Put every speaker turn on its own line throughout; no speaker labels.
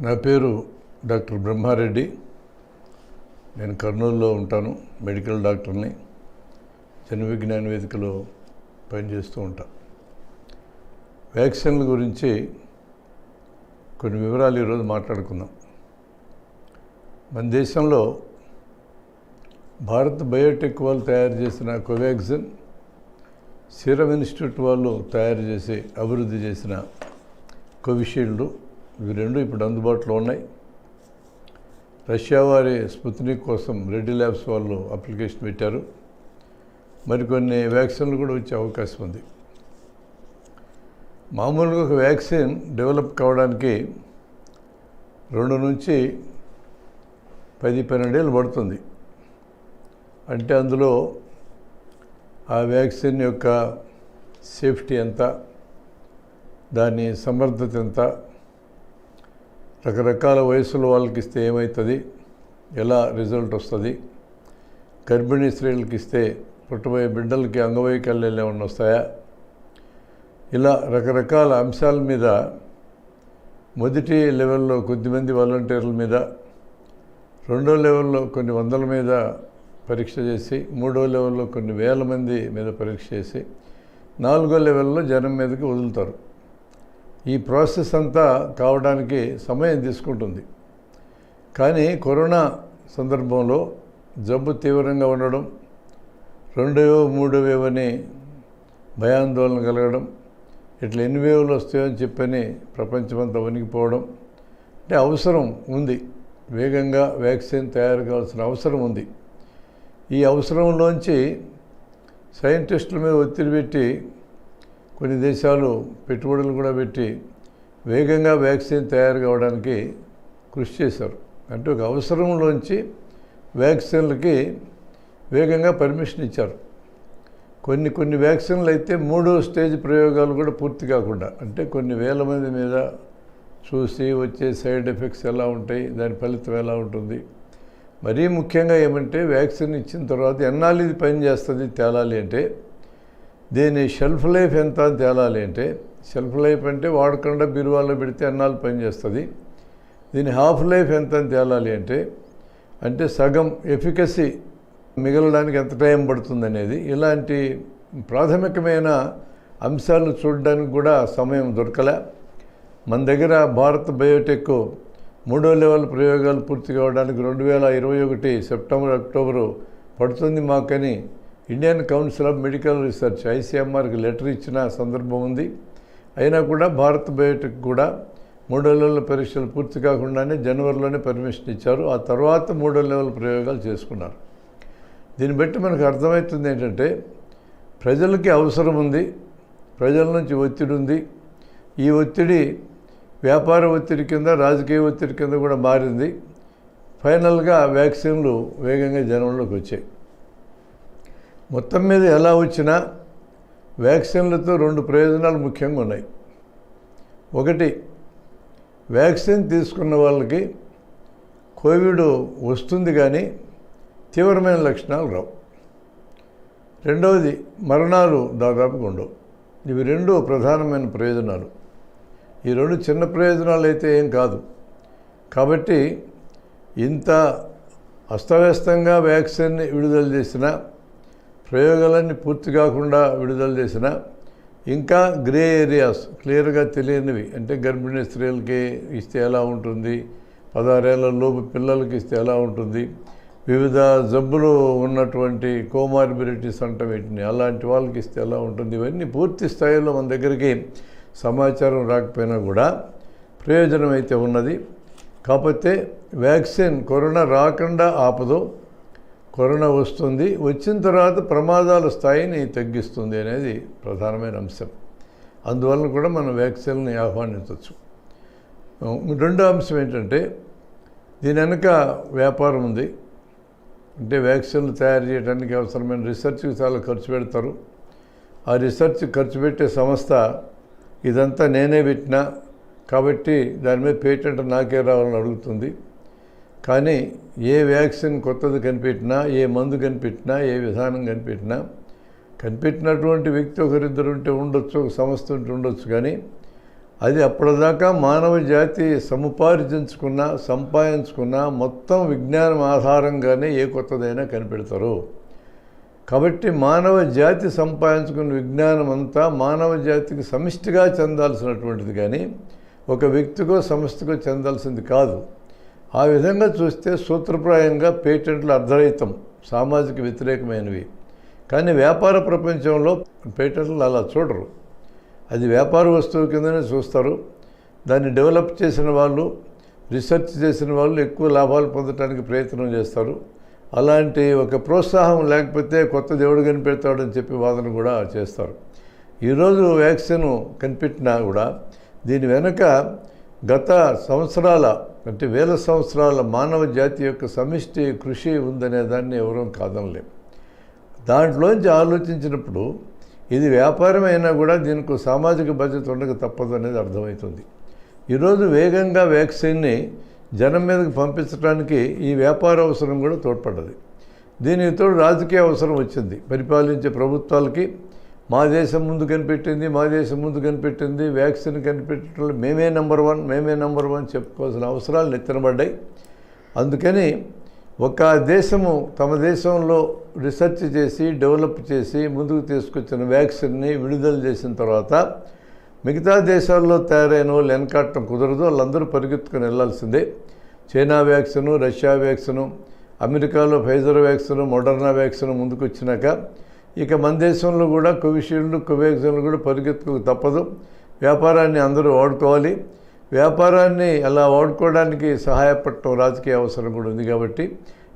నా పేరు డాక్టర్ బ్రహ్మారెడ్డి. నేను కర్నూలులో ఉంటాను. మెడికల్ డాక్టర్ని. జన విజ్ఞాన వేదికలో పనిచేస్తూ ఉంటాను. వ్యాక్సిన్ల గురించి కొన్ని వివరాలు ఈరోజు మాట్లాడుకుందాం. మన దేశంలో భారత్ బయోటెక్ వాళ్ళు తయారు చేసిన కోవాక్సిన్, సీరం ఇన్స్టిట్యూట్ వాళ్ళు తయారు చేసి అభివృద్ధి చేసిన కోవిషీల్డ్, ఇవి రెండు ఇప్పుడు అందుబాటులో ఉన్నాయి. రష్యా వారి స్పుత్నిక్ కోసం రెడ్డి ల్యాబ్స్ వాళ్ళు అప్లికేషన్ పెట్టారు. మరికొన్ని వ్యాక్సిన్లు కూడా వచ్చే అవకాశం ఉంది. మామూలుగా ఒక వ్యాక్సిన్ డెవలప్ కావడానికి 2 నుంచి 10-12 ఏళ్ళు పడుతుంది. అంటే అందులో ఆ వ్యాక్సిన్ యొక్క సేఫ్టీ ఎంత, దాని సమర్థత ఎంత, రకరకాల వయసులో వాళ్ళకి ఇస్తే ఏమవుతుంది, ఎలా రిజల్ట్ వస్తుంది, గర్భిణీ స్త్రీలకు ఇస్తే పుట్టబోయే బిడ్డలకి అంగవైకల్యాలు ఏమన్నా వస్తాయా, ఇలా రకరకాల అంశాల మీద మొదటి లెవెల్లో కొద్దిమంది వాలంటీర్ల మీద, 2వ లెవెల్లో కొన్ని వందల మీద పరీక్ష చేసి, 3వ లెవెల్లో కొన్ని వేల మంది మీద పరీక్ష చేసి, 4వ లెవెల్లో జనం మీదకి వదులుతారు. ఈ ప్రాసెస్ అంతా కావడానికి సమయం తీసుకుంటుంది. కానీ కరోనా సందర్భంలో జబ్బు తీవ్రంగా ఉండడం, 2వ వేవ్ 3వ వేవ్ అని భయాందోళన కలగడం, ఇట్లా ఎన్ని వేవ్లు వస్తాయో అని చెప్పని ప్రపంచమంతా వణికిపోవడం, అంటే అవసరం ఉంది. వేగంగా వ్యాక్సిన్ తయారు కావాల్సిన అవసరం ఉంది. ఈ అవసరంలోంచి సైంటిస్టుల మీద ఒత్తిడి పెట్టి కొన్ని దేశాలు పెట్టుబడులు కూడా పెట్టి వేగంగా వ్యాక్సిన్ తయారు కావడానికి కృషి చేశారు. అంటే ఒక అవసరంలోంచి వ్యాక్సిన్లకి వేగంగా పర్మిషన్ ఇచ్చారు. కొన్ని వ్యాక్సిన్లు అయితే 3వ స్టేజ్ ప్రయోగాలు కూడా పూర్తి కాకుండా, అంటే కొన్ని వేల మంది మీద చూసి వచ్చే సైడ్ ఎఫెక్ట్స్ ఎలా ఉంటాయి, దాని ఫలితం ఎలా ఉంటుంది, మరీ ముఖ్యంగా ఏమంటే వ్యాక్సిన్ ఇచ్చిన తర్వాత ఎన్నాళ్ళు ఇది పనిచేస్తుంది తేలాలి అంటే, దీని షెల్ఫ్ లైఫ్ ఎంత అని తేలాలి అంటే, షెల్ఫ్ లైఫ్ అంటే వాడకుండా బీరువాలో పెడితే ఎన్నాళ్ళు పనిచేస్తుంది, దీని హాఫ్ లైఫ్ ఎంత అని తేలాలి అంటే సగం ఎఫికసీ మిగలడానికి ఎంత టైం పడుతుంది అనేది, ఇలాంటి ప్రాథమికమైన అంశాలు చూడడానికి కూడా సమయం దొరకలే. మన దగ్గర భారత్ బయోటెక్ 3వ లెవెల్ ప్రయోగాలు పూర్తి కావడానికి 2021 సెప్టెంబర్ అక్టోబరు పడుతుంది మాకని Indian council of medical research ICMRకి లెటర్ ఇచ్చిన సందర్భం ఉంది. అయినా కూడా భారత్ బయోటెక్ కూడా 3వ లెవెల్ పరీక్షలు పూర్తి కాకుండానే జనవరిలోనే పర్మిషన్ ఇచ్చారు. ఆ తర్వాత 3వ లెవెల్ ప్రయోగాలు చేసుకున్నారు. దీన్ని బట్టి మనకు అర్థమవుతుంది ఏంటంటే, ప్రజలకి అవసరం ఉంది, ప్రజల నుంచి ఒత్తిడి ఉంది. ఈ ఒత్తిడి వ్యాపార ఒత్తిడి కింద, రాజకీయ ఒత్తిడి కింద కూడా మారింది. ఫైనల్గా వ్యాక్సిన్లు వేగంగా జనంలోకి వచ్చాయి. మొత్తం మీద ఎలా వచ్చినా వ్యాక్సిన్లతో 2 ప్రయోజనాలు ముఖ్యంగా ఉన్నాయి. ఒకటి, వ్యాక్సిన్ తీసుకున్న వాళ్ళకి కోవిడ్ వస్తుంది కానీ తీవ్రమైన లక్షణాలు రావు. రెండవది, మరణాలు దాదాపుగా ఉండవు. ఇవి 2 ప్రధానమైన ప్రయోజనాలు. ఈ 2 చిన్న ప్రయోజనాలు అయితే ఏం కాదు. కాబట్టి ఇంత అస్తవ్యస్తంగా వ్యాక్సిన్ని విడుదల చేసిన, ప్రయోగాలన్నీ పూర్తి కాకుండా విడుదల చేసిన, ఇంకా గ్రే ఏరియాస్ క్లియర్గా తెలియనివి, అంటే గర్భిణీ స్త్రీలకి ఇస్తే ఎలా ఉంటుంది, 16 ఏళ్ల లోపు పిల్లలకి ఇస్తే ఎలా ఉంటుంది, వివిధ జబ్బులు ఉన్నటువంటి కోమార్బిడిటీస్ అంటే వీటిని, అలాంటి వాళ్ళకి ఇస్తే ఎలా ఉంటుంది, ఇవన్నీ పూర్తి స్థాయిలో మన దగ్గరికి సమాచారం రాకపోయినా కూడా ప్రయోజనం అయితే ఉన్నది. కాకపోతే వ్యాక్సిన్ కరోనా రాకుండా ఆపదు, కరోనా వస్తుంది, వచ్చిన తర్వాత ప్రమాదాల స్థాయిని తగ్గిస్తుంది అనేది ప్రధానమైన అంశం. అందువల్ల కూడా మనం వ్యాక్సిన్ని ఆహ్వానించవచ్చు. రెండో అంశం ఏంటంటే, దీని వెనక వ్యాపారం ఉంది. అంటే వ్యాక్సిన్లు తయారు చేయడానికి అవసరమైన రీసెర్చ్కి చాలా ఖర్చు పెడతారు. ఆ రీసెర్చ్ ఖర్చు పెట్టే సంస్థ ఇదంతా నేనే పెట్టినా కాబట్టి దాని మీద పేటెంట్ నాకే రావాలని అడుగుతుంది. కానీ ఏ వ్యాక్సిన్ కొత్తది కనిపెట్టినా, ఏ మందు కనిపెట్టినా, ఏ విధానం కనిపెట్టినటువంటి వ్యక్తి ఒకరిద్దరు ఉంటే ఉండొచ్చు, ఒక సంస్థ ఉంటే ఉండొచ్చు. కానీ అది అప్పటిదాకా మానవ జాతి సంపాదించుకున్న మొత్తం విజ్ఞానం ఆధారంగానే ఏ కొత్తదైనా కనిపెడతారు. కాబట్టి మానవ జాతి సంపాదించుకున్న విజ్ఞానం అంతా మానవ జాతికి సమిష్టిగా చెందాల్సినటువంటిది, కానీ ఒక వ్యక్తికో సంస్థకో చెందాల్సింది కాదు. ఆ విధంగా చూస్తే సూత్రప్రాయంగా పేటెంట్లు అర్ధరహితం, సామాజిక వ్యతిరేకమైనవి. కానీ వ్యాపార ప్రపంచంలో పేటెంట్లు అలా చూడరు. అది వ్యాపార వస్తువు కిందనే చూస్తారు. దాన్ని డెవలప్ చేసిన వాళ్ళు, రీసెర్చ్ చేసిన వాళ్ళు ఎక్కువ లాభాలు పొందడానికి ప్రయత్నం చేస్తారు. అలాంటి ఒక ప్రోత్సాహం లేకపోతే కొత్త దేవుడు కనిపెడతాడని చెప్పి వాదన కూడా చేస్తారు. ఈరోజు వ్యాక్సిన్ కనిపెట్టినా కూడా దీని వెనుక గత సంవత్సరాల అంటే వేల సంవత్సరాల మానవ జాతి యొక్క సమిష్టి కృషి ఉందనే దాన్ని ఎవరూ కాదనలేం. దాంట్లోంచి ఆలోచించినప్పుడు ఇది వ్యాపారం అయినా కూడా దీనికి సామాజిక బాధ్యత ఉండక తప్పదు అనేది అర్థమవుతుంది. ఈరోజు వేగంగా వ్యాక్సిన్ని జనం మీదకి పంపించడానికి ఈ వ్యాపార అవసరం కూడా తోడ్పడ్డది. దీనికి తోడు రాజకీయ అవసరం వచ్చింది. పరిపాలించే ప్రభుత్వాలకి మా దేశం ముందు కనిపెట్టింది వ్యాక్సిన్ కనిపెట్టడంలో మేమే నెంబర్ వన్ చెప్పుకోవాల్సిన అవసరాలు నెత్తనబడ్డాయి. అందుకని ఒక దేశము తమ దేశంలో రీసెర్చ్ చేసి డెవలప్ చేసి ముందుకు తీసుకొచ్చిన వ్యాక్సిన్ని విడుదల చేసిన తర్వాత మిగతా దేశాల్లో తయారైన వాళ్ళు వెనకాడటం కుదరదు. వాళ్ళందరూ పరిగెత్తుకుని వెళ్లాల్సిందే. చైనా వ్యాక్సిను, రష్యా వ్యాక్సిను, అమెరికాలో ఫైజర్ వ్యాక్సిను, మోడర్నా వ్యాక్సిన్ ముందుకు వచ్చినాక ఇక మన దేశంలో కూడా కోవిషీల్డ్, కోవాక్సిన్లు కూడా పరిగెత్తుకు తప్పదు. వ్యాపారాన్ని అందరూ వాడుకోవాలి. వ్యాపారాన్ని అలా వాడుకోవడానికి సహాయపడటం రాజకీయ అవసరం కూడా ఉంది. కాబట్టి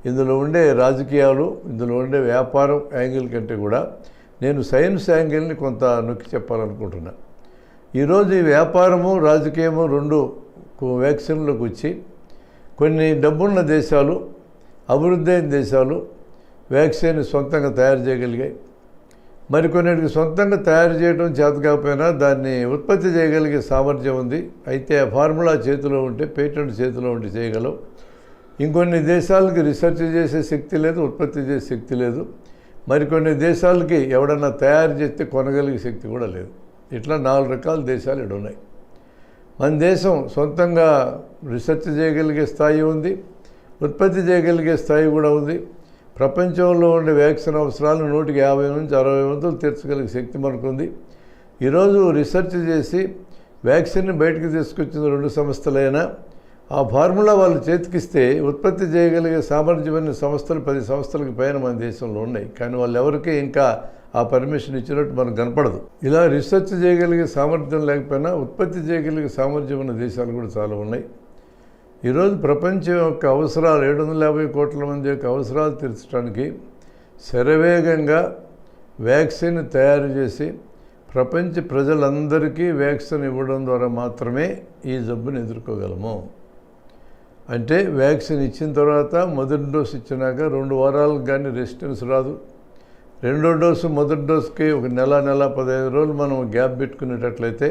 ఇందులో ఉండే రాజకీయాలు, ఇందులో ఉండే వ్యాపారం యాంగిల్ కంటే కూడా నేను సైన్స్ యాంగిల్ని కొంత నొక్కి చెప్పాలనుకుంటున్నా. ఈరోజు ఈ వ్యాపారము రాజకీయము రెండు వ్యాక్సిన్లోకి వచ్చి కొన్ని డబ్బున్న దేశాలు, అభివృద్ధి అయిన దేశాలు వ్యాక్సిన్ సొంతంగా తయారు చేయగలిగాయి. మరికొన్నిటికి సొంతంగా తయారు చేయడం చేత కాకపోయినా దాన్ని ఉత్పత్తి చేయగలిగే సామర్థ్యం ఉంది. అయితే ఆ ఫార్ములా చేతిలో ఉంటే, పేటెంట్ చేతిలో ఉంటే చేయగలవు. ఇంకొన్ని దేశాలకి రీసెర్చ్ చేసే శక్తి లేదు, ఉత్పత్తి చేసే శక్తి లేదు. మరికొన్ని దేశాలకి ఎవడన్నా తయారు చేస్తే కొనగలిగే శక్తి కూడా లేదు. ఇట్లా 4 రకాల దేశాలు ఇక్కడ ఉన్నాయి. మన దేశం సొంతంగా రీసెర్చ్ చేయగలిగే స్థాయి ఉంది, ఉత్పత్తి చేయగలిగే స్థాయి కూడా ఉంది. ప్రపంచంలో ఉండే వ్యాక్సిన్ అవసరాలు 150 నుంచి 60 వంతులు తీర్చగలిగే శక్తి మనకుంది. ఈరోజు రీసెర్చ్ చేసి వ్యాక్సిన్ని బయటకు తీసుకొచ్చిన 2 సంస్థలైనా ఆ ఫార్ములా వాళ్ళు చేతికిస్తే ఉత్పత్తి చేయగలిగే సామర్థ్యమైన సంస్థలు 10 సంస్థలకు పైన మన దేశంలో ఉన్నాయి. కానీ వాళ్ళు ఎవరికి ఇంకా ఆ పర్మిషన్ ఇచ్చినట్టు మనకు కనపడదు. ఇలా రీసెర్చ్ చేయగలిగే సామర్థ్యం లేకపోయినా ఉత్పత్తి చేయగలిగే సామర్థ్యం ఉన్న దేశాలు కూడా చాలా ఉన్నాయి. ఈరోజు ప్రపంచం యొక్క అవసరాలు 750 కోట్ల మంది యొక్క అవసరాలు తీర్చడానికి శరవేగంగా వ్యాక్సిన్ తయారు చేసి ప్రపంచ ప్రజలందరికీ వ్యాక్సిన్ ఇవ్వడం ద్వారా మాత్రమే ఈ జబ్బును ఎదుర్కోగలము. అంటే వ్యాక్సిన్ ఇచ్చిన తర్వాత మొదటి డోసు ఇచ్చినాక 2 వారాలకు కానీ రెసిస్టెన్స్ రాదు. రెండో డోసు మొదటి డోసుకి ఒక నెల 15 రోజులు మనం గ్యాప్ పెట్టుకునేటట్లయితే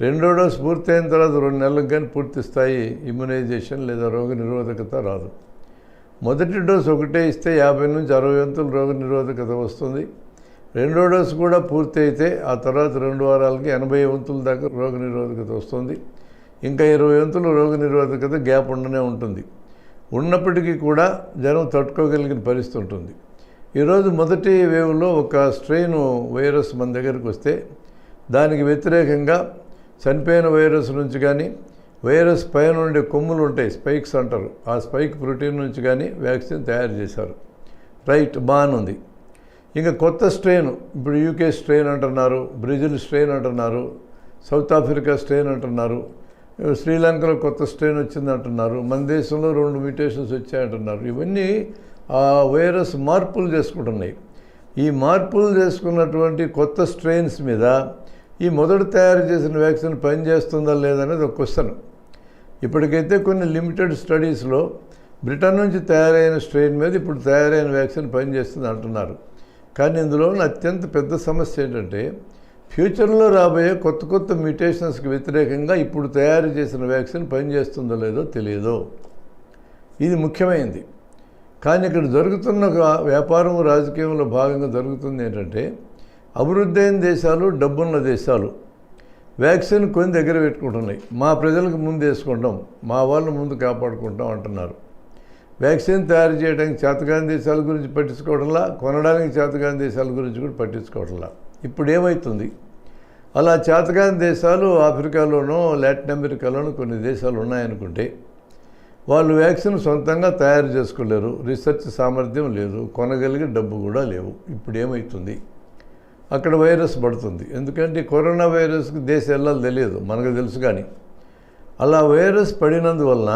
రెండో డోసు పూర్తయిన తర్వాత 2 నెలలకు కానీ పూర్తి స్థాయి ఇమ్యునైజేషన్ లేదా రోగ నిరోధకత రాదు. మొదటి డోసు ఒకటే ఇస్తే 50 నుంచి 60 వంతులు రోగ నిరోధకత వస్తుంది. రెండో డోసు కూడా పూర్తి అయితే ఆ తర్వాత 2 వారాలకి 80 వంతుల దాకా రోగ నిరోధకత వస్తుంది. ఇంకా 20 వంతులు రోగ నిరోధకత గ్యాప్ ఉండనే ఉంటుంది. ఉన్నప్పటికీ కూడా జనం తట్టుకోగలిగిన పరిస్థితి ఉంటుంది. ఈరోజు మొదటి వేవ్లో ఒక స్ట్రెయిన్ వైరస్ మన దగ్గరికి వస్తే దానికి వ్యతిరేకంగా చనిపోయిన వైరస్ నుంచి కానీ వైరస్ పైన ఉండే కొమ్ములు ఉంటాయి, స్పైక్స్ అంటారు, ఆ స్పైక్ ప్రోటీన్ నుంచి కానీ వ్యాక్సిన్ తయారు చేశారు. రైట్, బాగుంది. ఇంకా కొత్త స్ట్రెయిన్, ఇప్పుడు యూకే స్ట్రెయిన్ అంటున్నారు, బ్రెజిల్ స్ట్రెయిన్ అంటున్నారు, సౌత్ ఆఫ్రికా స్ట్రెయిన్ అంటున్నారు, శ్రీలంకలో కొత్త స్ట్రెయిన్ వచ్చింది అంటున్నారు, మన దేశంలో 2 మ్యూటేషన్స్ వచ్చాయంటున్నారు. ఇవన్నీ ఆ వైరస్ మార్పులు చేసుకుంటున్నాయి. ఈ మార్పులు చేసుకున్నటువంటి కొత్త స్ట్రెయిన్స్ మీద ఈ మొదట తయారు చేసిన వ్యాక్సిన్ పనిచేస్తుందా లేదనేది ఒక క్వశ్చన్. ఇప్పటికైతే కొన్ని లిమిటెడ్ స్టడీస్లో బ్రిటన్ నుంచి తయారైన స్ట్రెయిన్ మీద ఇప్పుడు తయారైన వ్యాక్సిన్ పనిచేస్తుంది అంటున్నారు. కానీ ఇందులో అత్యంత పెద్ద సమస్య ఏంటంటే ఫ్యూచర్లో రాబోయే కొత్త మ్యూటేషన్స్కి వ్యతిరేకంగా ఇప్పుడు తయారు చేసిన వ్యాక్సిన్ పనిచేస్తుందో లేదో తెలియదు. ఇది ముఖ్యమైనది. కానీ ఇక్కడ జరుగుతున్న వ్యాపారం రాజకీయంలో భాగంగా జరుగుతుంది ఏంటంటే అభివృద్ధి అయిన దేశాలు, డబ్బున్న దేశాలు వ్యాక్సిన్ కొన్ని దగ్గర పెట్టుకుంటున్నాయి. మా ప్రజలకు ముందు వేసుకుంటాం, మా వాళ్ళు ముందు కాపాడుకుంటాం అంటున్నారు. వ్యాక్సిన్ తయారు చేయడానికి చేతకాని దేశాల గురించి పట్టించుకోవడంలా, కొనడానికి చేతకాని దేశాల గురించి కూడా పట్టించుకోవడంలా. ఇప్పుడు ఏమవుతుంది, అలా చేతకాని దేశాలు ఆఫ్రికాలోనో లాటిన్ అమెరికాలోనో కొన్ని దేశాలు ఉన్నాయనుకుంటే వాళ్ళు వ్యాక్సిన్ సొంతంగా తయారు చేసుకోలేరు, రీసెర్చ్ సామర్థ్యం లేదు, కొనగలిగే డబ్బు కూడా లేవు. ఇప్పుడు ఏమవుతుంది, అక్కడ వైరస్ పడుతుంది. ఎందుకంటే కరోనా వైరస్కి దేశం వెళ్ళాలి తెలియదు, మనకు తెలుసు. కానీ అలా వైరస్ పడినందువలన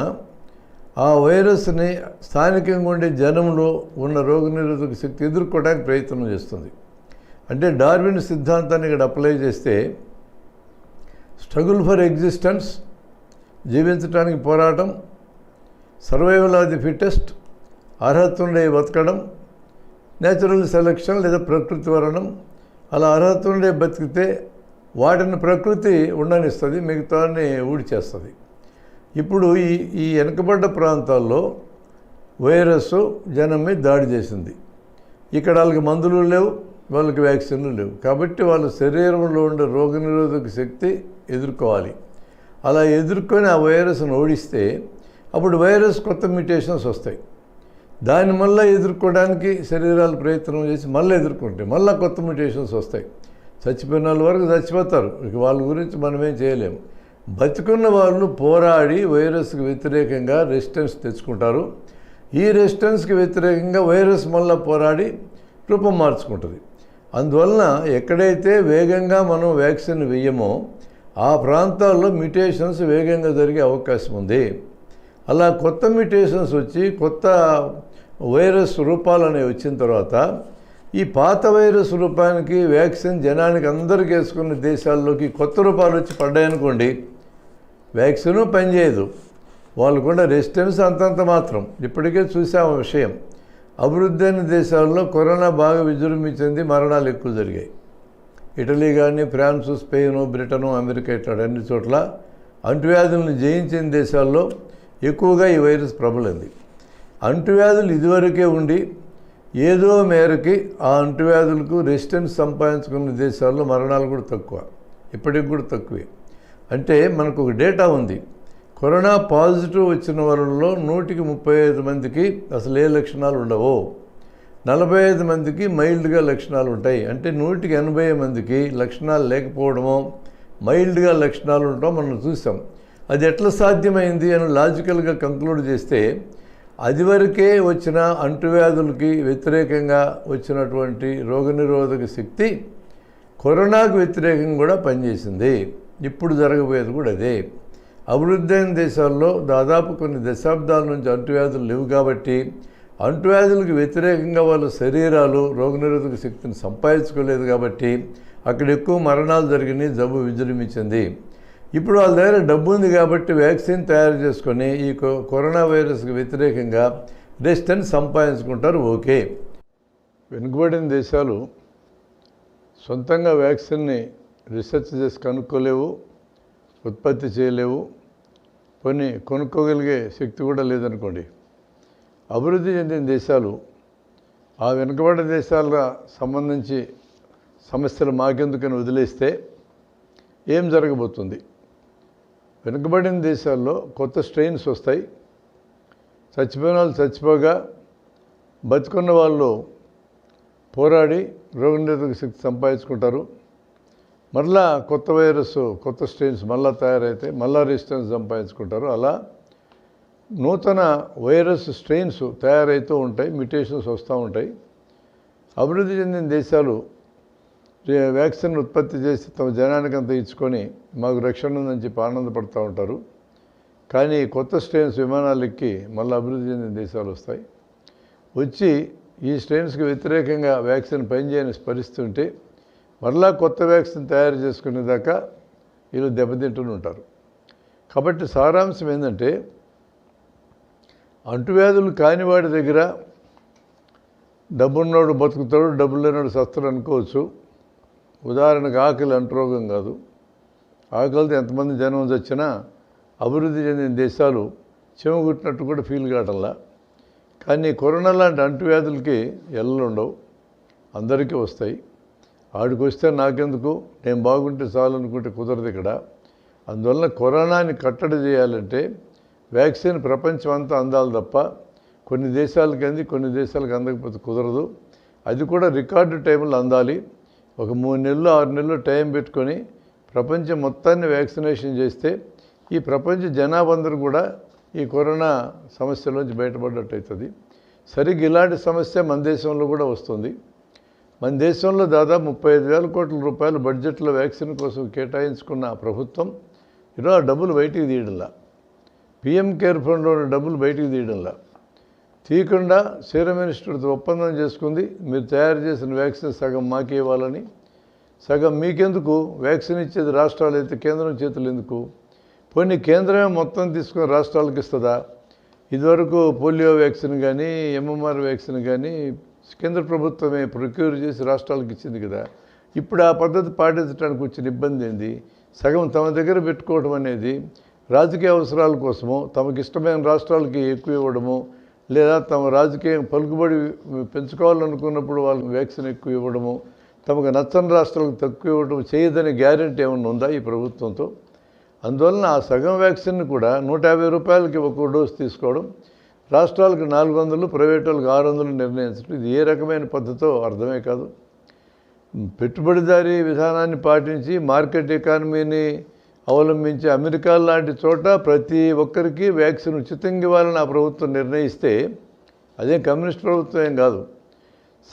ఆ వైరస్ని స్థానికంగా ఉండే జనంలో ఉన్న రోగనిరోధక శక్తి ఎదుర్కోవడానికి ప్రయత్నం చేస్తుంది. అంటే డార్విన్ సిద్ధాంతాన్ని ఇక్కడ అప్లై చేస్తే స్ట్రగుల్ ఫర్ ఎగ్జిస్టెన్స్, జీవించడానికి పోరాటం, సర్వైవల్ ఆఫ్ ది ఫిట్టెస్ట్, అర్హత ఉండే బతకడం, న్యాచురల్ సెలక్షన్ లేదా ప్రకృతి వరణం. అలా అర్హత ఉండే బతికితే వాటిని ప్రకృతి ఉండనిస్తుంది, మిగతాన్ని ఊడిచేస్తుంది. ఇప్పుడు ఈ వెనుకబడ్డ ప్రాంతాల్లో వైరస్ జనం మీద దాడి చేసింది. ఇక్కడ వాళ్ళకి మందులు లేవు, వాళ్ళకి వ్యాక్సిన్లు లేవు. కాబట్టి వాళ్ళ శరీరంలో ఉండే రోగనిరోధక శక్తి ఎదుర్కోవాలి. అలా ఎదుర్కొని ఆ వైరస్ను ఓడిస్తే అప్పుడు వైరస్ కొత్త మ్యూటేషన్స్ వస్తాయి. దాన్ని మళ్ళీ ఎదుర్కోవడానికి శరీరాలు ప్రయత్నం చేసి మళ్ళీ ఎదుర్కొంటే మళ్ళీ కొత్త మ్యూటేషన్స్ వస్తాయి. చచ్చిపోయిన వాళ్ళ వరకు చచ్చిపోతారు, ఇక వాళ్ళ గురించి మనమేం చేయలేము. బతికున్న వాళ్ళు పోరాడి వైరస్కి వ్యతిరేకంగా రెసిస్టెన్స్ తెచ్చుకుంటారు. ఈ రెసిస్టెన్స్కి వ్యతిరేకంగా వైరస్ మళ్ళీ పోరాడి రూపం మార్చుకుంటుంది. అందువలన ఎక్కడైతే వేగంగా మనం వ్యాక్సిన్ వేయమో ఆ ప్రాంతాల్లో మ్యూటేషన్స్ వేగంగా జరిగే అవకాశం ఉంది. అలా కొత్త మ్యూటేషన్స్ వచ్చి కొత్త వైరస్ రూపాలు అనేవి వచ్చిన తర్వాత ఈ పాత వైరస్ రూపానికి వ్యాక్సిన్ జనానికి అందరికీ వేసుకున్న దేశాల్లోకి కొత్త రూపాలు వచ్చి పడ్డాయనుకోండి, వ్యాక్సిన్ పనిచేయదు, వాళ్ళకుండా రెసిస్టెన్స్ అంతంత మాత్రం. ఇప్పటికే చూసాము విషయం, అభివృద్ధి అయిన దేశాల్లో కరోనా బాగా విజృంభించింది, మరణాలు ఎక్కువ జరిగాయి. ఇటలీ కానీ, ఫ్రాన్సు, స్పెయిన్, బ్రిటను, అమెరికా ఇట్లాంటి అన్ని చోట్ల అంటువ్యాధులను జయించిన దేశాల్లో ఎక్కువగా ఈ వైరస్ ప్రబలింది. అంటువ్యాధులు ఇదివరకే ఉండి ఏదో మేరకి ఆ అంటువ్యాధులకు రెసిస్టెన్స్ సంపాదించుకున్న దేశాల్లో మరణాలు కూడా తక్కువ, ఇప్పటికి కూడా తక్కువే. అంటే మనకు ఒక డేటా ఉంది, కరోనా పాజిటివ్ వచ్చిన వాళ్ళలో 100కి 35 మందికి అసలు ఏ లక్షణాలు ఉండవు, 45 మందికి మైల్డ్గా లక్షణాలు ఉంటాయి. అంటే 100కి 80 మందికి లక్షణాలు లేకపోవడమో మైల్డ్గా లక్షణాలు ఉండటం మనం చూసాం. అది ఎట్లా సాధ్యమైంది అని లాజికల్గా కంక్లూడ్ చేస్తే అది వరకే వచ్చిన అంటువ్యాధులకి వ్యతిరేకంగా వచ్చినటువంటి రోగనిరోధక శక్తి కరోనాకు వ్యతిరేకంగా కూడా పనిచేసింది. ఇప్పుడు జరగబోయేది కూడా అదే. అభివృద్ధి అయిన దేశాల్లో దాదాపు కొన్ని దశాబ్దాల నుంచి అంటువ్యాధులు లేవు కాబట్టి అంటువ్యాధులకు వ్యతిరేకంగా వాళ్ళ శరీరాలు రోగనిరోధక శక్తిని సంపాదించుకోలేదు కాబట్టి అక్కడ ఎక్కువ మరణాలు జరిగినాయి, జబ్బు విజృంభించింది. ఇప్పుడు వాళ్ళ దగ్గర డబ్బు ఉంది కాబట్టి వ్యాక్సిన్ తయారు చేసుకొని ఈ కరోనా వైరస్కి వ్యతిరేకంగా రెసిస్టెన్స్ సంపాదించుకుంటారు. ఓకే, వెనుకబడిన దేశాలు సొంతంగా వ్యాక్సిన్ని రీసెర్చ్ చేసి కనుక్కోలేవు, ఉత్పత్తి చేయలేవు, కొన్ని కొనుక్కోగలిగే శక్తి కూడా లేదనుకోండి. అభివృద్ధి చెందిన దేశాలు ఆ వెనుకబడిన దేశాల సంబంధించి సమస్యలు మాకెందుకని వదిలేస్తే ఏం జరగబోతుంది? వెనుకబడిన దేశాల్లో కొత్త స్ట్రెయిన్స్ వస్తాయి, చచ్చిపోయిన వాళ్ళు చచ్చిపోగా బతుకున్న వాళ్ళు పోరాడి రోగనిరోధక శక్తి సంపాదించుకుంటారు. మళ్ళా కొత్త వైరస్, కొత్త స్ట్రెయిన్స్ మళ్ళీ తయారైతే మళ్ళా రెసిస్టెన్స్ సంపాదించుకుంటారు. అలా నూతన వైరస్ స్ట్రెయిన్స్ తయారవుతూ ఉంటాయి, మ్యుటేషన్స్ వస్తూ ఉంటాయి. అభివృద్ధి చెందిన దేశాలు వ్యాక్సిన్ ఉత్పత్తి చేసి తమ జనానికి అంతా ఇచ్చుకొని మాకు రక్షణ ఉందని చెప్పి ఆనందపడుతూ ఉంటారు. కానీ కొత్త స్ట్రెయిన్స్ విమానాలు ఎక్కి మళ్ళీ అభివృద్ధి చెందిన దేశాలు వస్తాయి. వచ్చి ఈ స్ట్రెయిన్స్కి వ్యతిరేకంగా వ్యాక్సిన్ పనిచేయని పరిస్థితి ఉంటే మరలా కొత్త వ్యాక్సిన్ తయారు చేసుకునేదాకా వీళ్ళు దెబ్బతింటూనే ఉంటారు. కాబట్టి సారాంశం ఏంటంటే అంటువ్యాధులు కానివాడి దగ్గర డబ్బున్నోడు బతుకుతాడు, డబ్బు లేనివాడు సస్తాడు అనుకోవచ్చు. ఉదాహరణకు ఆకలి అంటురోగం కాదు, ఆకలితో ఎంతమంది జనం చచ్చినా అభివృద్ధి చెందిన దేశాలు చెమగుట్టినట్టు కూడా ఫీల్ కావటంలా. కానీ కరోనా లాంటి అంటువ్యాధులకి ఎల్లలు ఉండవు, అందరికీ వస్తాయి. ఆడికి వస్తే నాకెందుకు, నేను బాగుంటే చాలు అనుకుంటే కుదరదు ఇక్కడ. అందువలన కరోనాని కట్టడి చేయాలంటే వ్యాక్సిన్ ప్రపంచం అంతా అందాలి తప్ప కొన్ని దేశాలకి అంది కొన్ని దేశాలకు అందకపోతే కుదరదు. అది కూడా రికార్డు టైంలో అందాలి. ఒక 3 నెలలు 6 నెలలు టైం పెట్టుకొని ప్రపంచం మొత్తాన్ని వ్యాక్సినేషన్ చేస్తే ఈ ప్రపంచ జనాభా అందరూ కూడా ఈ కరోనా సమస్యలోంచి బయటపడ్డట్టు అవుతుంది. సరిగ్గా ఇలాంటి సమస్య మన దేశంలో కూడా వస్తుంది. మన దేశంలో దాదాపు 35,000 కోట్ల రూపాయలు బడ్జెట్లో వ్యాక్సిన్ కోసం కేటాయించుకున్న ప్రభుత్వం ఈరోజు డబ్బులు బయటికి తీయడంలా, పిఎం కేర్ ఫండ్లో డబ్బులు బయటికి తీయడంలా, తీయకుండా సీరం ఇన్స్టిట్యూట్తో ఒప్పందం చేసుకుంది. మీరు తయారు చేసిన వ్యాక్సిన్ సగం మాకే ఇవ్వాలని, సగం మీకెందుకు, వ్యాక్సిన్ ఇచ్చేది రాష్ట్రాలు అయితే కేంద్రం చేతులు ఎందుకు, పోనీ కేంద్రమే మొత్తం తీసుకుని రాష్ట్రాలకు ఇస్తుందా? ఇదివరకు పోలియో వ్యాక్సిన్ కానీ ఎంఎంఆర్ వ్యాక్సిన్ కానీ కేంద్ర ప్రభుత్వమే ప్రొక్యూర్ చేసి రాష్ట్రాలకు ఇచ్చింది కదా. ఇప్పుడు ఆ పద్ధతి పాటించడానికి వచ్చిన ఇబ్బంది ఏంది? సగం తమ దగ్గర పెట్టుకోవడం అనేది రాజకీయ అవసరాల కోసమో, తమకు ఇష్టమైన రాష్ట్రాలకి ఎక్కువ ఇవ్వడము, లేదా తమ రాజకీయ పలుకుబడి పెంచుకోవాలనుకున్నప్పుడు వాళ్ళకి వ్యాక్సిన్ ఎక్కువ ఇవ్వడము, తమకు నచ్చని రాష్ట్రాలకు తక్కువ ఇవ్వడం చేయదని గ్యారెంటీ ఏమన్నా ఉందా ఈ ప్రభుత్వంతో? అందువలన ఆ సగం వ్యాక్సిన్ కూడా 150 రూపాయలకి ఒక డోసు తీసుకోవడం, రాష్ట్రాలకు 400, ప్రైవేట్ వాళ్ళకి 600 నిర్ణయించడం, ఇది ఏ రకమైన పద్ధతో అర్థమే కాదు. పెట్టుబడిదారీ విధానాన్ని పాటించి మార్కెట్ ఎకానమీని అవలంబించి అమెరికా లాంటి చోట ప్రతి ఒక్కరికి వ్యాక్సిన్ ఉచితంగా ఇవ్వాలని ఆ ప్రభుత్వం నిర్ణయిస్తే అదేం కమ్యూనిస్ట్ ప్రభుత్వం ఏం కాదు.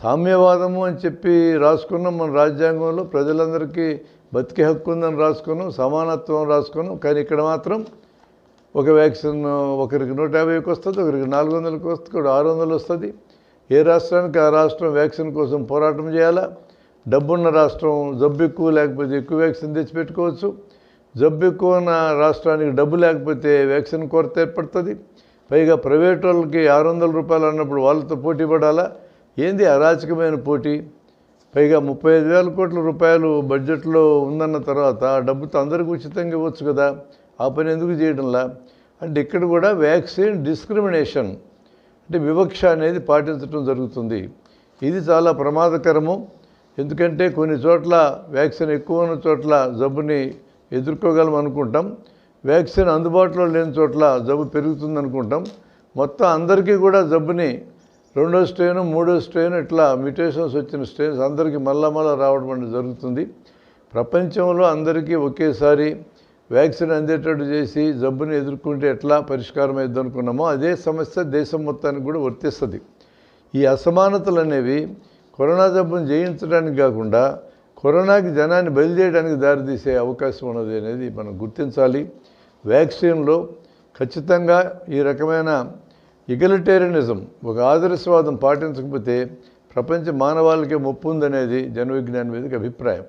సామ్యవాదము అని చెప్పి రాసుకున్నాం మన రాజ్యాంగంలో, ప్రజలందరికీ బతికే హక్కు ఉందని రాసుకున్నాం, సమానత్వం రాసుకున్నాం. కానీ ఇక్కడ మాత్రం ఒక వ్యాక్సిన్ ఒకరికి 150కి వస్తుంది, ఒకరికి 400కి వస్తుంది, 600 వస్తుంది. ఏ రాష్ట్రానికి ఆ రాష్ట్రం వ్యాక్సిన్ కోసం పోరాటం చేయాలా? డబ్బున్న రాష్ట్రం జబ్బు ఎక్కువ లేకపోతే ఎక్కువ వ్యాక్సిన్ తెచ్చిపెట్టుకోవచ్చు. జబ్బు ఎక్కువ ఉన్న రాష్ట్రానికి డబ్బు లేకపోతే వ్యాక్సిన్ కొరత ఏర్పడుతుంది. పైగా ప్రైవేట్ వాళ్ళకి 600 రూపాయలు అన్నప్పుడు వాళ్ళతో పోటీ పడాలా? ఏంది అరాచకమైన పోటీ? పైగా 35,000 కోట్ల రూపాయలు బడ్జెట్లో ఉందన్న తర్వాత ఆ డబ్బుతో అందరికీ ఉచితంగా ఇవ్వచ్చు కదా. ఆ పని ఎందుకు చేయడంలా? అంటే ఇక్కడ కూడా వ్యాక్సిన్ డిస్క్రిమినేషన్ అంటే వివక్ష అనేది పాటించడం జరుగుతుంది. ఇది చాలా ప్రమాదకరము. ఎందుకంటే కొన్ని చోట్ల వ్యాక్సిన్ ఎక్కువ ఉన్న చోట్ల జబ్బుని ఎదుర్కోగలం అనుకుంటాం, వ్యాక్సిన్ అందుబాటులో లేని చోట్ల జబ్బు పెరుగుతుంది అనుకుంటాం. మొత్తం అందరికీ కూడా జబ్బుని 2వ స్ట్రెయిన్ 3వ స్ట్రెయిన్ ఇట్లా మ్యూటేషన్స్ వచ్చిన స్ట్రెయిన్స్ అందరికీ మళ్ళా రావడం అనేది జరుగుతుంది. ప్రపంచంలో అందరికీ ఒకేసారి వ్యాక్సిన్ అందేటట్టు చేసి జబ్బుని ఎదుర్కొంటే ఎట్లా పరిష్కారం అవుతుంది అనుకున్నామో అదే సమస్య దేశం మొత్తానికి కూడా వర్తిస్తుంది. ఈ అసమానతలు అనేవి కరోనా జబ్బును జయించడానికి కాకుండా కరోనాకి జనాన్ని బయలుదేయడానికి దారితీసే అవకాశం ఉన్నది అనేది మనం గుర్తించాలి. వ్యాక్సిన్లో ఖచ్చితంగా ఈ రకమైన ఇగలిటేరియనిజం, ఒక ఆదర్శవాదం పాటించకపోతే ప్రపంచ మానవాళికే ముప్పు ఉందనేది జన విజ్ఞాన వేదిక అభిప్రాయం.